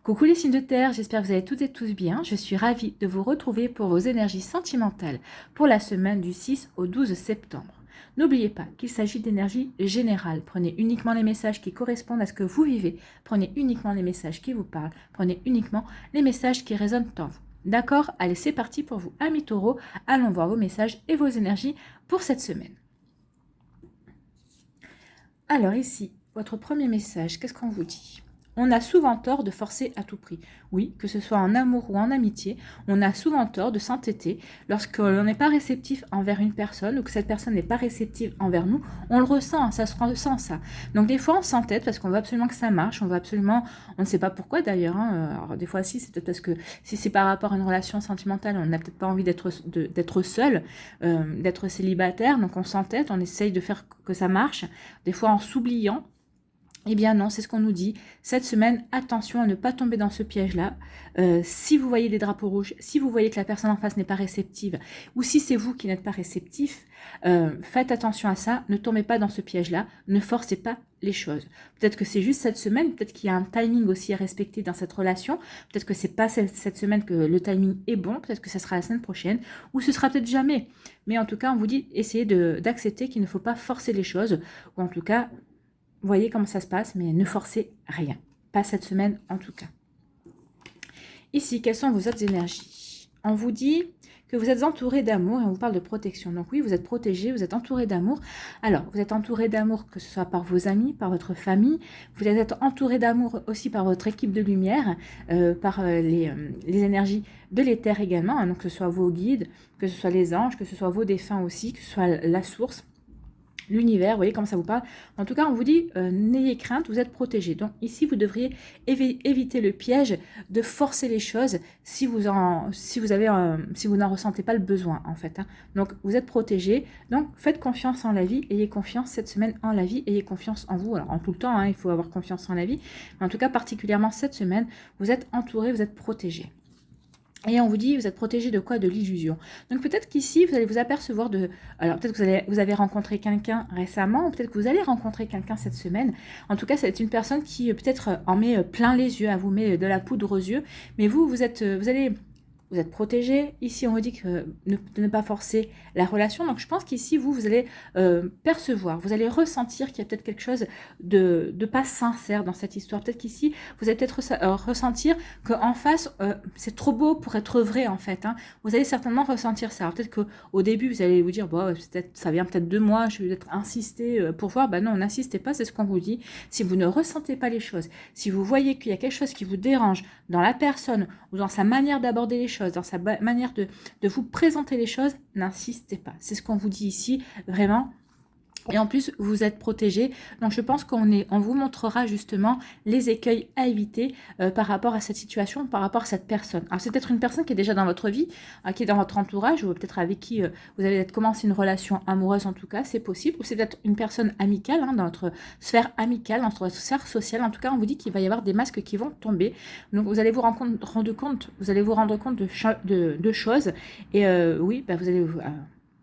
Coucou les signes de terre, j'espère que vous allez toutes et tous bien. Je suis ravie de vous retrouver pour vos énergies sentimentales pour la semaine du 6 au 12 septembre. N'oubliez pas qu'il s'agit d'énergie générale. Prenez uniquement les messages qui correspondent à ce que vous vivez. Prenez uniquement les messages qui vous parlent. Prenez uniquement les messages qui résonnent en vous. D'accord? Allez, c'est parti pour vous, amis taureaux. Allons voir vos messages et vos énergies pour cette semaine. Alors ici, votre premier message, qu'est-ce qu'on vous dit ? On a souvent tort de forcer à tout prix. Oui, que ce soit en amour ou en amitié, on a souvent tort de s'entêter. Lorsque l'on n'est pas réceptif envers une personne ou que cette personne n'est pas réceptive envers nous, on le ressent, ça se ressent ça. Donc des fois on s'entête parce qu'on veut absolument que ça marche, on veut absolument, on ne sait pas pourquoi d'ailleurs. Alors des fois si, c'est peut-être parce que si c'est par rapport à une relation sentimentale, on n'a peut-être pas envie d'être seul, d'être célibataire, donc on s'entête, on essaye de faire que ça marche, des fois en s'oubliant. Eh bien non, c'est ce qu'on nous dit. Cette semaine, attention à ne pas tomber dans ce piège-là. Si vous voyez des drapeaux rouges, si vous voyez que la personne en face n'est pas réceptive, ou si c'est vous qui n'êtes pas réceptif, faites attention à ça. Ne tombez pas dans ce piège-là. Ne forcez pas les choses. Peut-être que c'est juste cette semaine, peut-être qu'il y a un timing aussi à respecter dans cette relation. Peut-être que c'est pas cette semaine que le timing est bon. Peut-être que ça sera la semaine prochaine, ou ce sera peut-être jamais. Mais en tout cas, on vous dit, essayez d'accepter qu'il ne faut pas forcer les choses, ou en tout cas, voyez comment ça se passe, mais ne forcez rien. Pas cette semaine en tout cas. Ici, quelles sont vos autres énergies? On vous dit que vous êtes entouré d'amour et on vous parle de protection. Donc oui, vous êtes protégé, vous êtes entouré d'amour. Alors, vous êtes entouré d'amour que ce soit par vos amis, par votre famille. Vous êtes entouré d'amour aussi par votre équipe de lumière, par les énergies de l'éther également. Hein, donc que ce soit vos guides, que ce soit les anges, que ce soit vos défunts aussi, que ce soit la source. L'univers, vous voyez comment ça vous parle. En tout cas, on vous dit, n'ayez crainte, vous êtes protégé. Donc ici, vous devriez éviter le piège de forcer les choses si vous n'en ressentez pas le besoin, en fait. Hein. Donc, vous êtes protégé. Donc, faites confiance en la vie. Ayez confiance cette semaine en la vie. Ayez confiance en vous. Alors, en tout le temps, hein, il faut avoir confiance en la vie. Mais en tout cas, particulièrement cette semaine, vous êtes entouré, vous êtes protégé. Et on vous dit, vous êtes protégé de quoi? De l'illusion. Donc peut-être qu'ici, vous allez vous apercevoir de... Alors peut-être que vous avez rencontré quelqu'un récemment, ou peut-être que vous allez rencontrer quelqu'un cette semaine. En tout cas, c'est une personne qui peut-être en met plein les yeux, vous met de la poudre aux yeux. Mais vous êtes protégé. Ici, on vous dit que de ne pas forcer la relation. Donc, je pense qu'ici, vous allez percevoir, vous allez ressentir qu'il y a peut-être quelque chose de pas sincère dans cette histoire. Peut-être qu'ici, vous allez peut-être ressentir qu'en face, c'est trop beau pour être vrai, en fait. Hein. Vous allez certainement ressentir ça. Alors, peut-être qu'au début, vous allez vous dire, bon, ça vient peut-être de moi, je vais peut-être insister pour voir. Ben non, n'insistez pas, c'est ce qu'on vous dit. Si vous ne ressentez pas les choses, si vous voyez qu'il y a quelque chose qui vous dérange dans la personne ou dans sa manière d'aborder les choses, dans sa manière de vous présenter les choses, n'insistez pas. C'est ce qu'on vous dit ici, vraiment. Et en plus, vous êtes protégé. Donc, je pense qu'on vous montrera justement les écueils à éviter par rapport à cette situation, par rapport à cette personne. Alors, c'est peut-être une personne qui est déjà dans votre vie, qui est dans votre entourage, ou peut-être avec qui vous allez commencer une relation amoureuse en tout cas, c'est possible. Ou c'est peut-être une personne amicale, hein, dans votre sphère amicale, dans votre sphère sociale. En tout cas, on vous dit qu'il va y avoir des masques qui vont tomber. Donc, vous allez vous rendre compte de choses. Et oui, vous allez...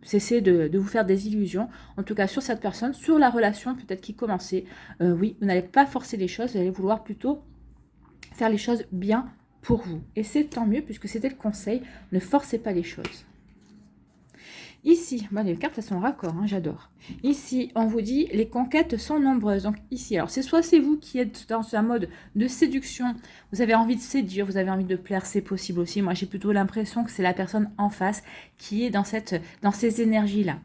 cessez de vous faire des illusions, en tout cas sur cette personne, sur la relation peut-être qui commençait. Oui, vous n'allez pas forcer les choses, vous allez vouloir plutôt faire les choses bien pour vous. Et c'est tant mieux, puisque c'était le conseil, ne forcez pas les choses. Ici, les cartes, elles sont raccord, hein, j'adore. Ici, on vous dit, les conquêtes sont nombreuses. Donc ici, alors c'est vous qui êtes dans un mode de séduction, vous avez envie de séduire, vous avez envie de plaire, c'est possible aussi. Moi, j'ai plutôt l'impression que c'est la personne en face qui est dans ces énergies-là.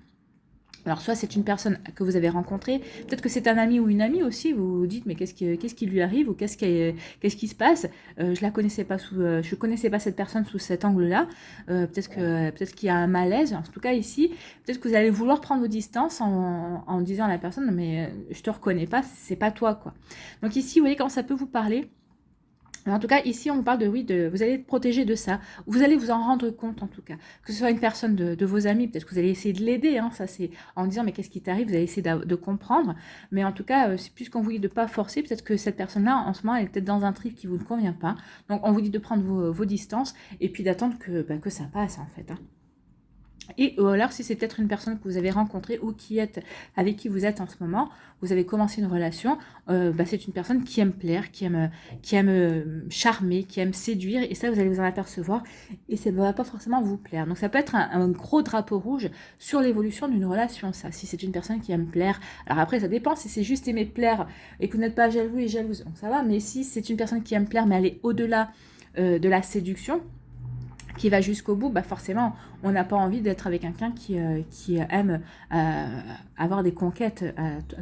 Alors, soit c'est une personne que vous avez rencontrée, peut-être que c'est un ami ou une amie aussi, vous vous dites, mais qu'est-ce qui lui arrive ou qu'est-ce qui se passe? Je connaissais pas cette personne sous cet angle-là, peut-être qu'il y a un malaise, en tout cas ici, peut-être que vous allez vouloir prendre vos distances en disant à la personne, mais je te reconnais pas, c'est pas toi, quoi. Donc ici, vous voyez comment ça peut vous parler. En tout cas, ici, on parle vous allez être protégé de ça. Vous allez vous en rendre compte, en tout cas. Que ce soit une personne de vos amis, peut-être que vous allez essayer de l'aider. Hein, ça, c'est en disant, mais qu'est-ce qui t'arrive? Vous allez essayer de comprendre. Mais en tout cas, c'est plus qu'on vous dit de ne pas forcer. Peut-être que cette personne-là, en ce moment, elle est peut-être dans un trip qui ne vous convient pas. Donc, on vous dit de prendre vos distances et puis d'attendre que ça passe, en fait. Hein. ou alors, si c'est peut-être une personne que vous avez rencontrée ou avec qui vous êtes en ce moment, vous avez commencé une relation, c'est une personne qui aime plaire, qui aime charmer, qui aime séduire, et ça, vous allez vous en apercevoir, et ça ne va pas forcément vous plaire. Donc, ça peut être un gros drapeau rouge sur l'évolution d'une relation, ça, si c'est une personne qui aime plaire. Alors après, ça dépend, si c'est juste aimer plaire et que vous n'êtes pas jaloux et jalouse, donc ça va, mais si c'est une personne qui aime plaire, mais elle est au-delà de la séduction, qui va jusqu'au bout, forcément, on n'a pas envie d'être avec quelqu'un qui aime avoir des conquêtes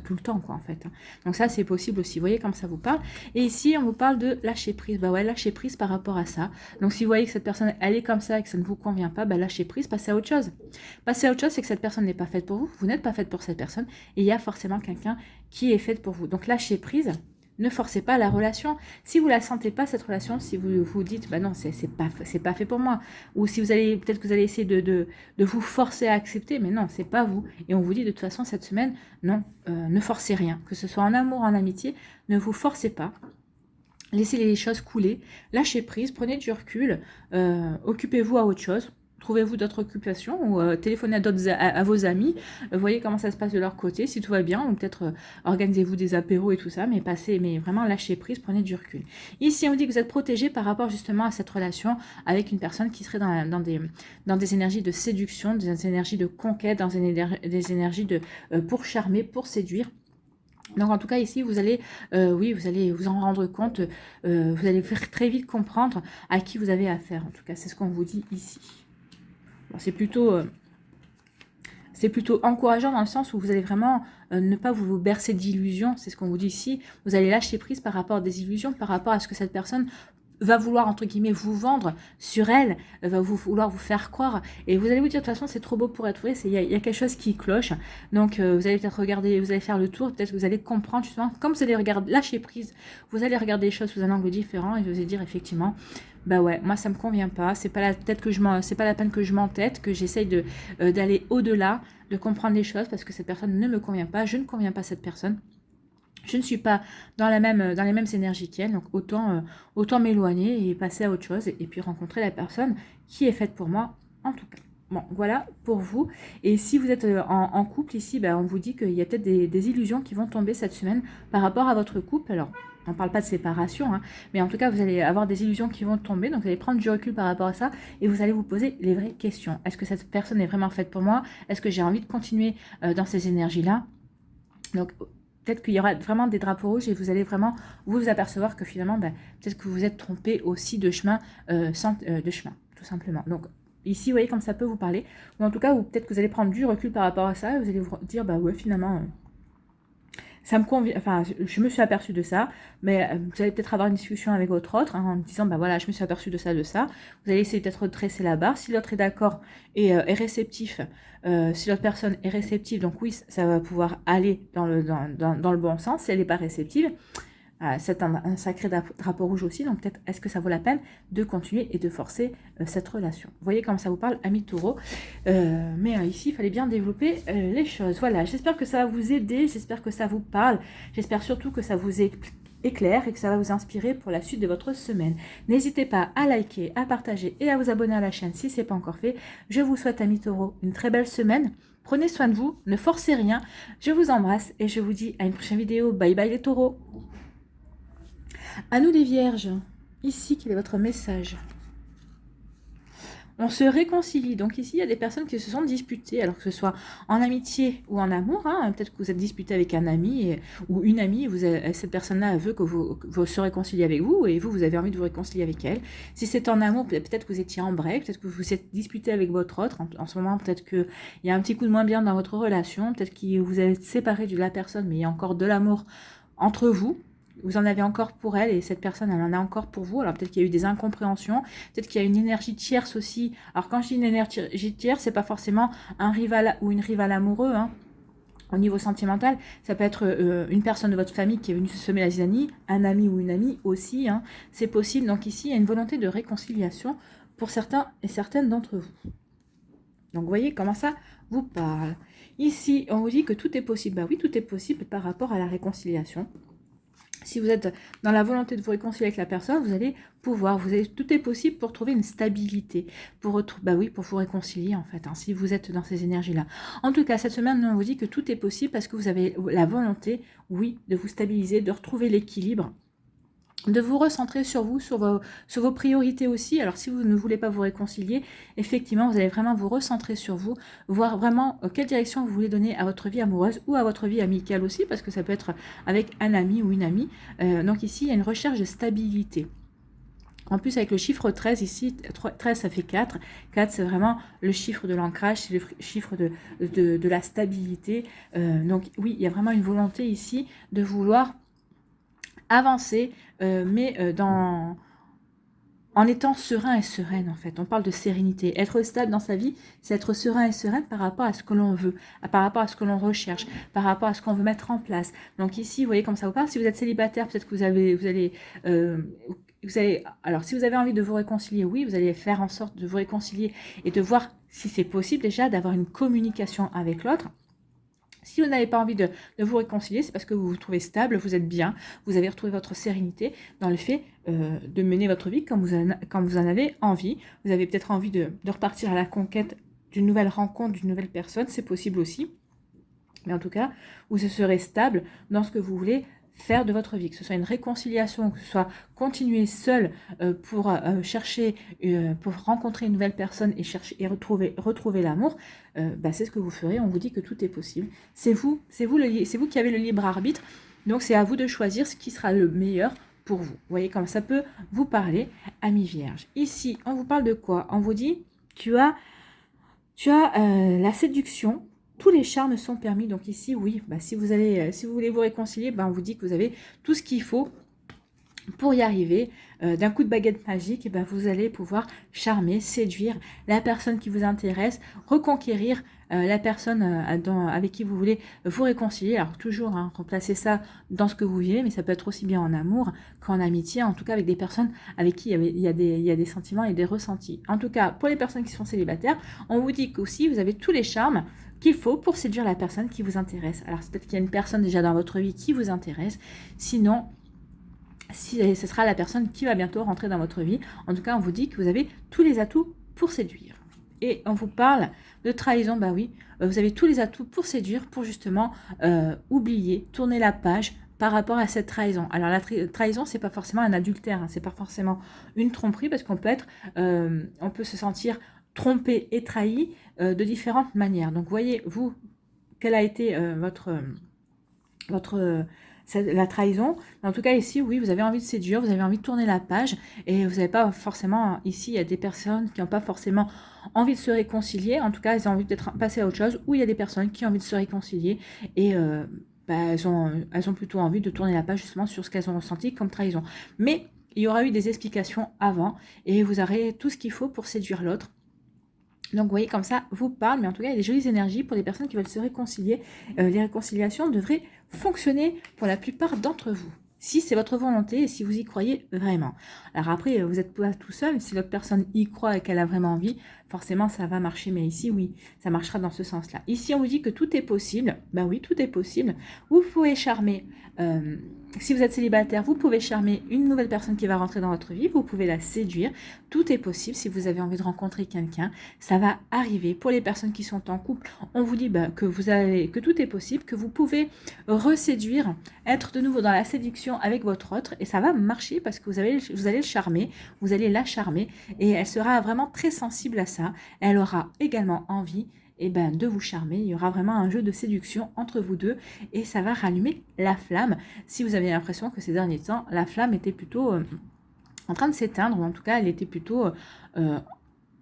tout le temps, quoi, en fait. Donc ça, c'est possible aussi. Vous voyez comme ça vous parle. Et ici, on vous parle de lâcher prise. Lâcher prise par rapport à ça. Donc si vous voyez que cette personne, elle est comme ça et que ça ne vous convient pas, lâcher prise, passez à autre chose. Passez à autre chose, c'est que cette personne n'est pas faite pour vous. Vous n'êtes pas faite pour cette personne. Et il y a forcément quelqu'un qui est fait pour vous. Donc lâcher prise. Ne forcez pas la relation. Si vous la sentez pas, cette relation, si vous vous dites, non, c'est pas fait pour moi, ou si vous allez, peut-être que vous allez essayer de vous forcer à accepter, mais non, c'est pas vous. Et on vous dit de toute façon cette semaine, non, ne forcez rien, que ce soit en amour, en amitié, ne vous forcez pas. Laissez les choses couler, lâchez prise, prenez du recul, occupez-vous à autre chose. Trouvez-vous d'autres occupations ou téléphonez à vos amis, voyez comment ça se passe de leur côté, si tout va bien, ou peut-être organisez-vous des apéros et tout ça, mais vraiment lâchez prise, prenez du recul. Ici, on vous dit que vous êtes protégé par rapport justement à cette relation avec une personne qui serait dans des énergies de séduction, des énergies de conquête, des énergies pour charmer, pour séduire. Donc en tout cas ici vous allez vous allez vous en rendre compte, vous allez faire très vite comprendre à qui vous avez affaire. En tout cas c'est ce qu'on vous dit ici. Bon, c'est plutôt encourageant dans le sens où vous allez vraiment ne pas vous bercer d'illusions, c'est ce qu'on vous dit ici. Vous allez lâcher prise par rapport à des illusions, par rapport à ce que cette personne va vouloir, entre guillemets, vous vendre sur elle, va vouloir vous faire croire. Et vous allez vous dire, de toute façon, c'est trop beau pour être vrai, il y a quelque chose qui cloche. Donc, vous allez peut-être regarder, vous allez faire le tour, peut-être que vous allez comprendre, justement, comme vous allez lâcher prise, vous allez regarder les choses sous un angle différent et vous allez dire, effectivement, ouais, moi, ça me convient pas, c'est pas la peine que je m'entête, que j'essaye d'aller au-delà, de comprendre les choses, parce que cette personne ne me convient pas, je ne conviens pas à cette personne. Je ne suis pas dans les mêmes énergies qu'elle, donc autant m'éloigner et passer à autre chose et puis rencontrer la personne qui est faite pour moi en tout cas. Bon, voilà pour vous. Et si vous êtes en couple ici, on vous dit qu'il y a peut-être des illusions qui vont tomber cette semaine par rapport à votre couple. Alors, on ne parle pas de séparation, mais en tout cas, vous allez avoir des illusions qui vont tomber. Donc, vous allez prendre du recul par rapport à ça et vous allez vous poser les vraies questions. Est-ce que cette personne est vraiment faite pour moi? Est-ce que j'ai envie de continuer dans ces énergies-là? Donc, peut-être qu'il y aura vraiment des drapeaux rouges et vous allez vraiment vous apercevoir que finalement, peut-être que vous êtes trompé aussi de chemin, de chemin, tout simplement. Donc, ici, vous voyez comme ça peut vous parler. Ou en tout cas, peut-être que vous allez prendre du recul par rapport à ça et vous allez vous dire, ouais, finalement, ça me convient, enfin, je me suis aperçue de ça, mais vous allez peut-être avoir une discussion avec votre autre, en disant, voilà, je me suis aperçue de ça. Vous allez essayer peut-être de dresser la barre. Si l'autre est d'accord et est réceptif, si l'autre personne est réceptive, donc oui, ça va pouvoir aller dans le bon sens. Si elle n'est pas réceptive, c'est un sacré drapeau rouge aussi, donc peut-être est-ce que ça vaut la peine de continuer et de forcer cette relation. Vous voyez comme ça vous parle, ami taureau, mais ici il fallait bien développer les choses. Voilà, j'espère que ça va vous aider, j'espère que ça vous parle, j'espère surtout que ça vous éclaire et que ça va vous inspirer pour la suite de votre semaine. N'hésitez pas à liker, à partager et à vous abonner à la chaîne si ce n'est pas encore fait. Je vous souhaite, ami taureau, une très belle semaine. Prenez soin de vous, ne forcez rien. Je vous embrasse et je vous dis à une prochaine vidéo. Bye bye les taureaux. À nous les vierges, ici, quel est votre message? On se réconcilie. Donc ici, il y a des personnes qui se sont disputées, alors que ce soit en amitié ou en amour. Peut-être que vous êtes disputé avec un ami ou une amie. Cette personne-là veut que vous se réconciliez avec vous et vous avez envie de vous réconcilier avec elle. Si c'est en amour, peut-être que vous étiez en break, peut-être que vous vous êtes disputé avec votre autre. En ce moment, peut-être qu'il y a un petit coup de moins bien dans votre relation. Peut-être que vous êtes séparé de la personne, mais il y a encore de l'amour entre vous. Vous en avez encore pour elle et cette personne, elle en a encore pour vous. Alors peut-être qu'il y a eu des incompréhensions, peut-être qu'il y a une énergie tierce aussi. Alors quand je dis une énergie tierce, c'est pas forcément un rival ou une rivale amoureux. Au niveau sentimental, ça peut être une personne de votre famille qui est venue se semer la zizanie, un ami ou une amie aussi. C'est possible. Donc ici, il y a une volonté de réconciliation pour certains et certaines d'entre vous. Donc vous voyez comment ça vous parle. Ici, on vous dit que tout est possible. Oui, tout est possible par rapport à la réconciliation. Si vous êtes dans la volonté de vous réconcilier avec la personne, vous allez pouvoir, tout est possible pour trouver une stabilité, oui, pour vous réconcilier en fait, hein, si vous êtes dans ces énergies-là. En tout cas, cette semaine, on vous dit que tout est possible parce que vous avez la volonté, oui, de vous stabiliser, de retrouver l'équilibre, de vous recentrer sur vous, sur vos priorités aussi. Alors si vous ne voulez pas vous réconcilier, effectivement, vous allez vraiment vous recentrer sur vous, voir vraiment quelle direction vous voulez donner à votre vie amoureuse ou à votre vie amicale aussi, parce que ça peut être avec un ami ou une amie. Donc ici, il y a une recherche de stabilité. En plus, avec le chiffre 13, ici, 13, ça fait 4. 4, c'est vraiment le chiffre de l'ancrage, c'est le chiffre de la stabilité. Donc oui, il y a vraiment une volonté ici de vouloir avancer, mais en étant serein et sereine en fait. On parle de sérénité. Être stable dans sa vie, c'est être serein et sereine par rapport à ce que l'on veut, par rapport à ce que l'on recherche, par rapport à ce qu'on veut mettre en place. Donc ici, vous voyez comme ça vous parle. Si vous êtes célibataire, peut-être que alors si vous avez envie de vous réconcilier, oui, vous allez faire en sorte de vous réconcilier et de voir si c'est possible déjà d'avoir une communication avec l'autre. Si vous n'avez pas envie de vous réconcilier, c'est parce que vous vous trouvez stable, vous êtes bien, vous avez retrouvé votre sérénité dans le fait de mener votre vie comme vous en avez envie. Vous avez peut-être envie de repartir à la conquête d'une nouvelle rencontre, d'une nouvelle personne, c'est possible aussi. Mais en tout cas, vous serez stable dans ce que vous voulez faire de votre vie, que ce soit une réconciliation, que ce soit continuer seul pour chercher, pour rencontrer une nouvelle personne et chercher et retrouver l'amour, c'est ce que vous ferez. On vous dit que tout est possible. C'est vous qui avez le libre arbitre. Donc c'est à vous de choisir ce qui sera le meilleur pour vous. Vous voyez comment ça peut vous parler, ami vierge. Ici, on vous parle de quoi? On vous dit, tu as la séduction. Tous les charmes sont permis. Donc ici, oui, si vous voulez vous réconcilier, on vous dit que vous avez tout ce qu'il faut pour y arriver. D'un coup de baguette magique, vous allez pouvoir charmer, séduire la personne qui vous intéresse, reconquérir la personne avec qui vous voulez vous réconcilier. Alors toujours, remplacez ça dans ce que vous vivez, mais ça peut être aussi bien en amour qu'en amitié, en tout cas avec des personnes avec qui il y a des sentiments et des ressentis. En tout cas, pour les personnes qui sont célibataires, on vous dit qu'aussi vous avez tous les charmes qu'il faut pour séduire la personne qui vous intéresse. Alors c'est peut-être qu'il y a une personne déjà dans votre vie qui vous intéresse, sinon ce sera la personne qui va bientôt rentrer dans votre vie. En tout cas, on vous dit que vous avez tous les atouts pour séduire. Et on vous parle de trahison, oui, vous avez tous les atouts pour séduire, pour justement oublier, tourner la page par rapport à cette trahison. Alors la trahison, c'est pas forcément un adultère, c'est pas forcément une tromperie, parce qu'on peut on peut se sentir trompé et trahi de différentes manières. Donc voyez, vous, quelle a été la trahison. En tout cas, ici, oui, vous avez envie de séduire, vous avez envie de tourner la page, et vous n'avez pas forcément, ici, il y a des personnes qui n'ont pas forcément envie de se réconcilier, en tout cas, elles ont envie d'être passer à autre chose, ou il y a des personnes qui ont envie de se réconcilier, et elles ont plutôt envie de tourner la page, justement, sur ce qu'elles ont ressenti comme trahison. Mais il y aura eu des explications avant, et vous aurez tout ce qu'il faut pour séduire l'autre. Donc, vous voyez, comme ça, vous parle, mais en tout cas, il y a des jolies énergies pour les personnes qui veulent se réconcilier. Les réconciliations devraient fonctionner pour la plupart d'entre vous, si c'est votre volonté et si vous y croyez vraiment. Alors après, vous n'êtes pas tout seul, si l'autre personne y croit et qu'elle a vraiment envie, forcément, ça va marcher, mais ici, oui, ça marchera dans ce sens-là. Ici, on vous dit que tout est possible. Oui, tout est possible. Vous pouvez charmer... si vous êtes célibataire, vous pouvez charmer une nouvelle personne qui va rentrer dans votre vie, vous pouvez la séduire, tout est possible. Si vous avez envie de rencontrer quelqu'un, ça va arriver. Pour les personnes qui sont en couple, on vous dit que tout est possible, que vous pouvez reséduire, être de nouveau dans la séduction avec votre autre, et ça va marcher parce que vous allez le charmer, vous allez la charmer, et elle sera vraiment très sensible à ça. Elle aura également envie de vous charmer. Il y aura vraiment un jeu de séduction entre vous deux et ça va rallumer la flamme. Si vous avez l'impression que ces derniers temps, la flamme était plutôt en train de s'éteindre, ou en tout cas, elle était plutôt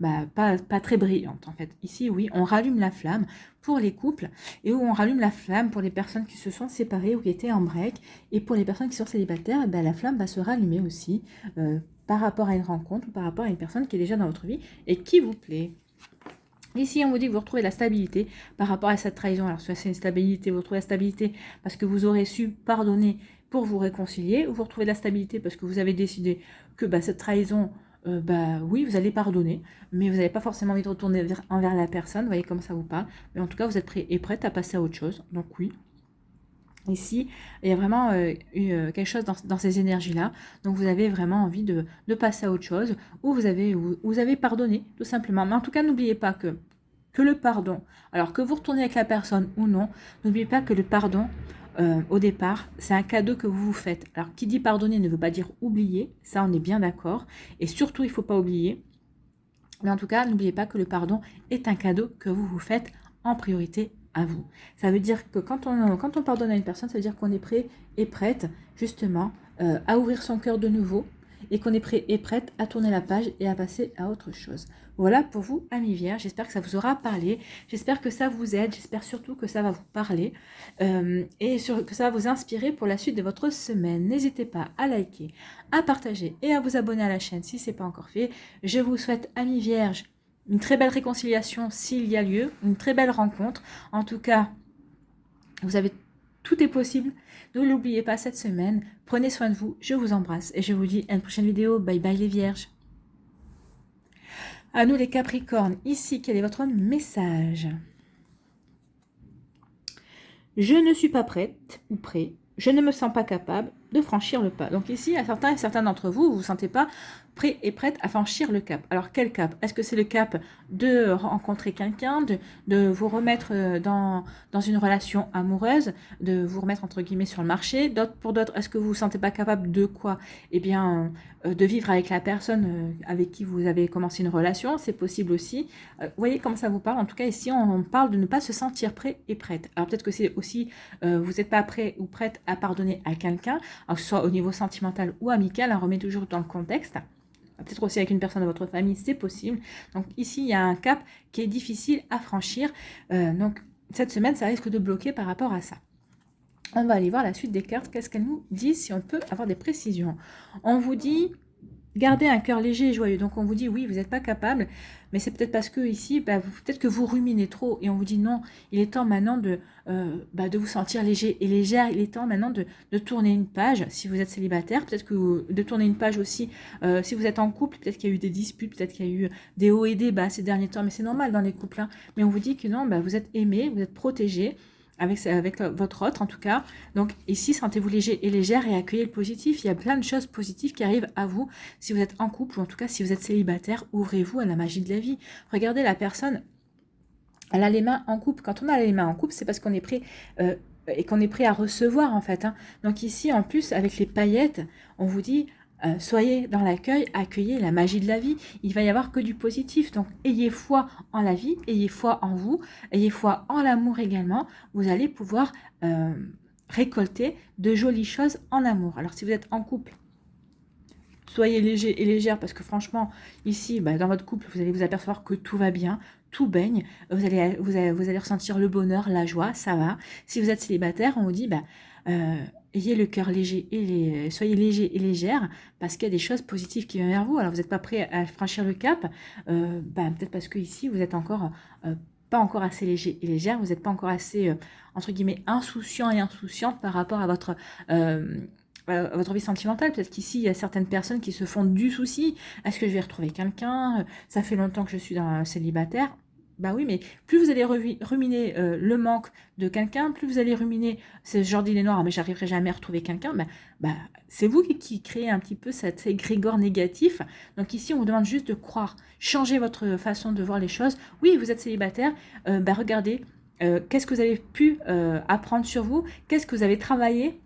pas très brillante en fait. Ici, oui, on rallume la flamme pour les couples et où on rallume la flamme pour les personnes qui se sont séparées ou qui étaient en break. Et pour les personnes qui sont célibataires, la flamme va se rallumer aussi par rapport à une rencontre ou par rapport à une personne qui est déjà dans votre vie et qui vous plaît. Ici, on vous dit que vous retrouvez la stabilité par rapport à cette trahison. Alors, soit c'est une stabilité, vous retrouvez la stabilité parce que vous aurez su pardonner pour vous réconcilier, ou vous retrouvez la stabilité parce que vous avez décidé que cette trahison, oui, vous allez pardonner, mais vous n'avez pas forcément envie de retourner envers la personne. Vous voyez comme ça vous parle. Mais en tout cas, vous êtes prêt et prête à passer à autre chose. Donc oui. Ici, il y a vraiment quelque chose dans ces énergies-là. Donc, vous avez vraiment envie de passer à autre chose, ou vous avez pardonné, tout simplement. Mais en tout cas, n'oubliez pas que le pardon, alors que vous retournez avec la personne ou non, n'oubliez pas que le pardon, au départ, c'est un cadeau que vous vous faites. Alors, qui dit pardonner ne veut pas dire oublier, ça, on est bien d'accord. Et surtout, il ne faut pas oublier. Mais en tout cas, n'oubliez pas que le pardon est un cadeau que vous vous faites en priorité à vous. Ça veut dire que quand on pardonne à une personne, ça veut dire qu'on est prêt et prête justement à ouvrir son cœur de nouveau et qu'on est prêt et prête à tourner la page et à passer à autre chose. Voilà pour vous, amis vierges. J'espère que ça vous aura parlé. J'espère que ça vous aide. J'espère surtout que ça va vous parler que ça va vous inspirer pour la suite de votre semaine. N'hésitez pas à liker, à partager et à vous abonner à la chaîne si ce n'est pas encore fait. Je vous souhaite, amis vierges, une très belle réconciliation s'il y a lieu, une très belle rencontre. En tout cas, tout est possible. Ne l'oubliez pas cette semaine. Prenez soin de vous. Je vous embrasse et je vous dis à une prochaine vidéo. Bye bye les vierges. À nous les capricornes. Ici, quel est votre message? Je ne suis pas prête ou prêt. Je ne me sens pas capable de franchir le pas. Donc ici, à certains d'entre vous, vous ne vous sentez pas prêt et prête à franchir le cap. Alors quel cap? Est-ce que c'est le cap de rencontrer quelqu'un, de vous remettre dans une relation amoureuse, de vous remettre entre guillemets sur le marché? Pour d'autres, est-ce que vous ne vous sentez pas capable de quoi? Eh bien, de vivre avec la personne avec qui vous avez commencé une relation, c'est possible aussi. Vous voyez comment ça vous parle? En tout cas, ici, on parle de ne pas se sentir prêt et prête. Alors peut-être que c'est aussi, vous n'êtes pas prêt ou prête à pardonner à quelqu'un, que ce soit au niveau sentimental ou amical, on remet toujours dans le contexte. Peut-être aussi avec une personne de votre famille, c'est possible. Donc ici, il y a un cap qui est difficile à franchir. Donc cette semaine, ça risque de bloquer par rapport à ça. On va aller voir la suite des cartes. Qu'est-ce qu'elles nous disent, si on peut avoir des précisions? On vous dit... Gardez un cœur léger et joyeux. Donc on vous dit oui, vous n'êtes pas capable, mais c'est peut-être parce que ici, peut-être que vous ruminez trop et on vous dit non, il est temps maintenant de vous sentir léger et légère. Il est temps maintenant de tourner une page si vous êtes célibataire. Peut-être que de tourner une page aussi si vous êtes en couple. Peut-être qu'il y a eu des disputes, peut-être qu'il y a eu des hauts et des bas ces derniers temps, mais c'est normal dans les couples. Hein. Mais on vous dit que non, vous êtes aimé, vous êtes protégé. Avec votre autre en tout cas. Donc ici, sentez-vous léger et légère et accueillez le positif. Il y a plein de choses positives qui arrivent à vous si vous êtes en couple ou en tout cas si vous êtes célibataire. Ouvrez-vous à la magie de la vie. Regardez la personne, elle a les mains en couple. Quand on a les mains en couple, c'est parce qu'on est prêt et qu'on est prêt à recevoir en fait. Hein. Donc ici, en plus, avec les paillettes, on vous dit... soyez dans l'accueil, accueillez la magie de la vie. Il va y avoir que du positif. Donc, ayez foi en la vie, ayez foi en vous, ayez foi en l'amour également. Vous allez pouvoir récolter de jolies choses en amour. Alors, si vous êtes en couple, soyez léger et légère parce que franchement, ici, dans votre couple, vous allez vous apercevoir que tout va bien. Tout baigne, vous allez ressentir le bonheur, la joie, ça va. Si vous êtes célibataire, on vous dit, ayez le cœur léger et soyez léger et légère parce qu'il y a des choses positives qui viennent vers vous. Alors vous n'êtes pas prêt à franchir le cap, peut-être parce que ici vous êtes encore pas encore assez léger et légère, vous n'êtes pas encore assez entre guillemets insouciant et insouciante par rapport à votre vie sentimentale. Peut-être qu'ici, il y a certaines personnes qui se font du souci. Est-ce que je vais retrouver quelqu'un? Ça fait longtemps que je suis dans un célibataire. Bah oui, mais plus vous allez ruminer le manque de quelqu'un, plus vous allez ruminer ce genre d'idée noire, mais j'arriverai jamais à retrouver quelqu'un, c'est vous qui créez un petit peu cet égrégore négatif. Donc ici, on vous demande juste de croire, changer votre façon de voir les choses. Oui, vous êtes célibataire, regardez, qu'est-ce que vous avez pu apprendre sur vous, qu'est-ce que vous avez travaillé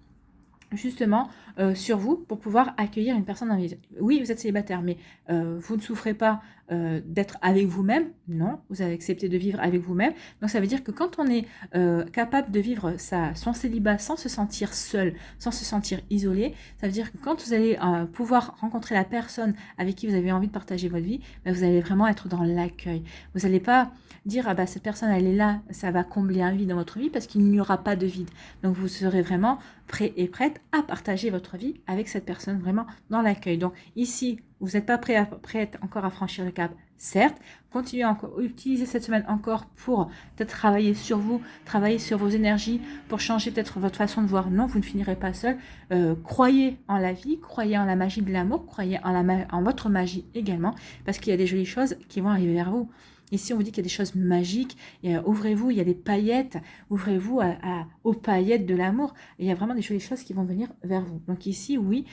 justement sur vous pour pouvoir accueillir une personne dans vie. Oui, vous êtes célibataire, mais vous ne souffrez pas d'être avec vous-même. Non, vous avez accepté de vivre avec vous-même. Donc ça veut dire que quand on est capable de vivre son célibat sans se sentir seul, sans se sentir isolé, ça veut dire que quand vous allez pouvoir rencontrer la personne avec qui vous avez envie de partager votre vie, vous allez vraiment être dans l'accueil. Vous n'allez pas dire cette personne elle est là, ça va combler un vide dans votre vie parce qu'il n'y aura pas de vide. Donc vous serez vraiment prêt et prête à partager votre vie avec cette personne vraiment dans l'accueil. Donc ici, vous n'êtes pas prête encore à franchir le cap, certes, continuez encore, utilisez cette semaine encore pour peut-être travailler sur vous, travailler sur vos énergies, pour changer peut-être votre façon de voir. Non, vous ne finirez pas seul. Croyez en la vie, croyez en la magie de l'amour, croyez en votre magie également, parce qu'il y a des jolies choses qui vont arriver vers vous. Ici, on vous dit qu'il y a des choses magiques. Ouvrez-vous, il y a des paillettes. Ouvrez-vous aux paillettes de l'amour. Il y a vraiment des jolies choses qui vont venir vers vous. Donc ici, oui,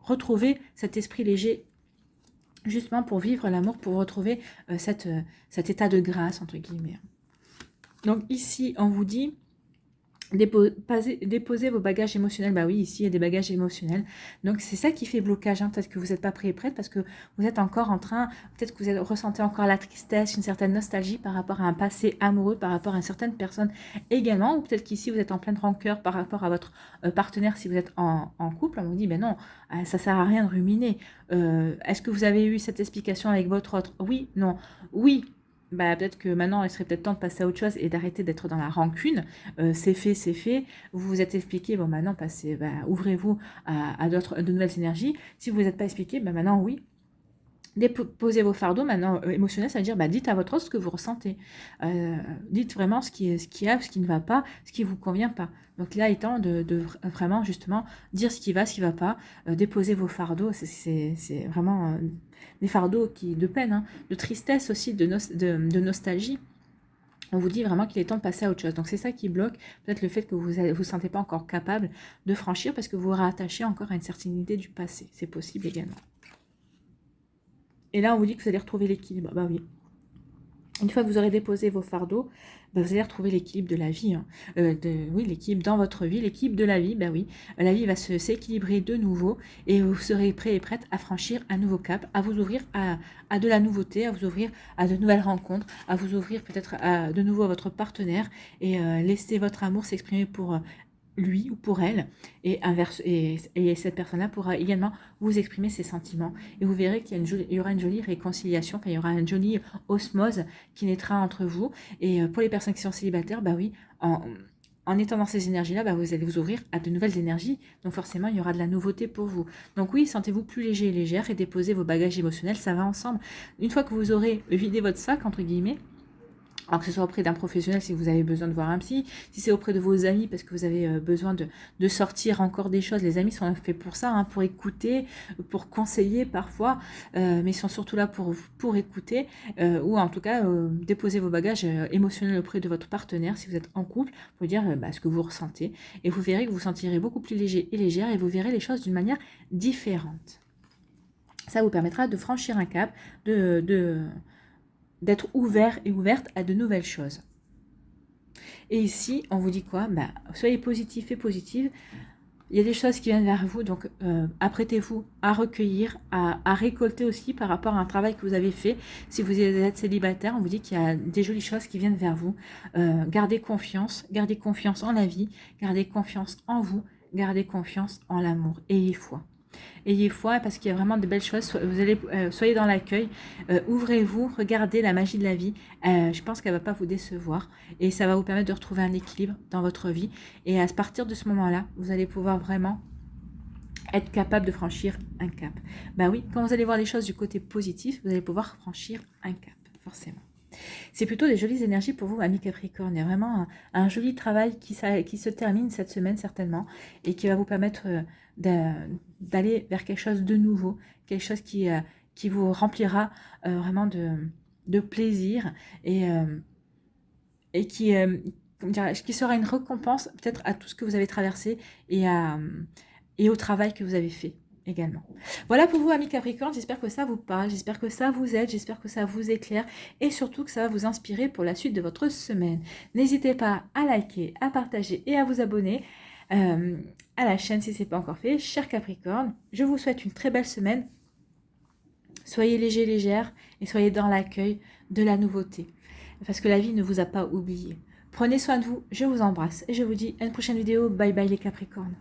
retrouvez cet esprit léger justement pour vivre l'amour, pour retrouver cet état de grâce, entre guillemets. Donc ici, on vous dit... Déposez vos bagages émotionnels. Bah oui, ici il y a des bagages émotionnels. Donc c'est ça qui fait blocage. Hein. Peut-être que vous n'êtes pas prêt et prête parce que vous êtes encore en train, peut-être que vous ressentez encore la tristesse, une certaine nostalgie par rapport à un passé amoureux, par rapport à une certaine personne également. Ou peut-être qu'ici vous êtes en pleine rancœur par rapport à votre partenaire si vous êtes en couple. On vous dit, ben non, ça sert à rien de ruminer. Est-ce que vous avez eu cette explication avec votre autre? Oui, non, oui. Bah, peut-être que maintenant, il serait peut-être temps de passer à autre chose et d'arrêter d'être dans la rancune. C'est fait, c'est fait. Vous vous êtes expliqué, bon, maintenant, ouvrez-vous à de nouvelles énergies. Si vous n'êtes pas expliqué, maintenant, oui. Déposez vos fardeaux, maintenant, émotionnels, ça veut dire, dites à votre autre ce que vous ressentez. Dites vraiment ce qui ne va pas, ce qui ne vous convient pas. Donc là, il est temps de vraiment, justement, dire ce qui va pas. Déposer vos fardeaux, c'est vraiment des fardeaux de peine, hein, de tristesse aussi, de nostalgie. On vous dit vraiment qu'il est temps de passer à autre chose. Donc c'est ça qui bloque, peut-être le fait que vous ne vous sentez pas encore capable de franchir parce que vous vous rattachez encore à une certaine idée du passé. C'est possible également. Et là, on vous dit que vous allez retrouver l'équilibre. Bah oui. Une fois que vous aurez déposé vos fardeaux, vous allez retrouver l'équilibre de la vie. Hein. Oui, l'équilibre dans votre vie, l'équilibre de la vie, oui. La vie va s'équilibrer de nouveau et vous serez prêt et prête à franchir un nouveau cap, à vous ouvrir à de la nouveauté, à vous ouvrir à de nouvelles rencontres, à vous ouvrir peut-être de nouveau à votre partenaire et laisser votre amour s'exprimer pour lui ou pour elle, et cette personne-là pourra également vous exprimer ses sentiments. Et vous verrez qu'il y aura une jolie réconciliation, il y aura une jolie osmose qui naîtra entre vous. Et pour les personnes qui sont célibataires, oui, en étant dans ces énergies-là, vous allez vous ouvrir à de nouvelles énergies. Donc forcément, il y aura de la nouveauté pour vous. Donc oui, sentez-vous plus léger et légère et déposez vos bagages émotionnels, ça va ensemble. Une fois que vous aurez vidé votre sac, entre guillemets, alors que ce soit auprès d'un professionnel si vous avez besoin de voir un psy, si c'est auprès de vos amis parce que vous avez besoin de sortir encore des choses. Les amis sont faits pour ça, hein, pour écouter, pour conseiller parfois, mais ils sont surtout là pour écouter, ou en tout cas déposer vos bagages émotionnels auprès de votre partenaire si vous êtes en couple, pour dire ce que vous ressentez. Et vous verrez que vous vous sentirez beaucoup plus léger et légère et vous verrez les choses d'une manière différente. Ça vous permettra de franchir un cap, d'être ouvert et ouverte à de nouvelles choses. Et ici, on vous dit quoi? Soyez positif et positive. Il y a des choses qui viennent vers vous, donc apprêtez-vous à recueillir, à récolter aussi par rapport à un travail que vous avez fait. Si vous êtes célibataire, on vous dit qu'il y a des jolies choses qui viennent vers vous. Gardez confiance en la vie, gardez confiance en vous, gardez confiance en l'amour. Ayez foi. Ayez foi parce qu'il y a vraiment de belles choses. Soyez dans l'accueil, ouvrez-vous, regardez la magie de la vie. Je pense qu'elle ne va pas vous décevoir et ça va vous permettre de retrouver un équilibre dans votre vie. Et à partir de ce moment-là, vous allez pouvoir vraiment être capable de franchir un cap. Oui, quand vous allez voir les choses du côté positif, vous allez pouvoir franchir un cap, forcément. C'est plutôt des jolies énergies pour vous, amis Capricorne. Il y a vraiment un joli travail qui se termine cette semaine, certainement, et qui va vous permettre d'aller vers quelque chose de nouveau, quelque chose qui vous remplira vraiment de plaisir et qui sera une récompense peut-être à tout ce que vous avez traversé et au travail que vous avez fait également. Voilà pour vous, amis Capricorne, j'espère que ça vous parle, j'espère que ça vous aide, j'espère que ça vous éclaire et surtout que ça va vous inspirer pour la suite de votre semaine. N'hésitez pas à liker, à partager et à vous abonner à la chaîne si ce n'est pas encore fait. Cher Capricorne, je vous souhaite une très belle semaine. Soyez léger, légère et soyez dans l'accueil de la nouveauté parce que la vie ne vous a pas oublié. Prenez soin de vous, je vous embrasse et je vous dis à une prochaine vidéo. Bye bye les Capricornes.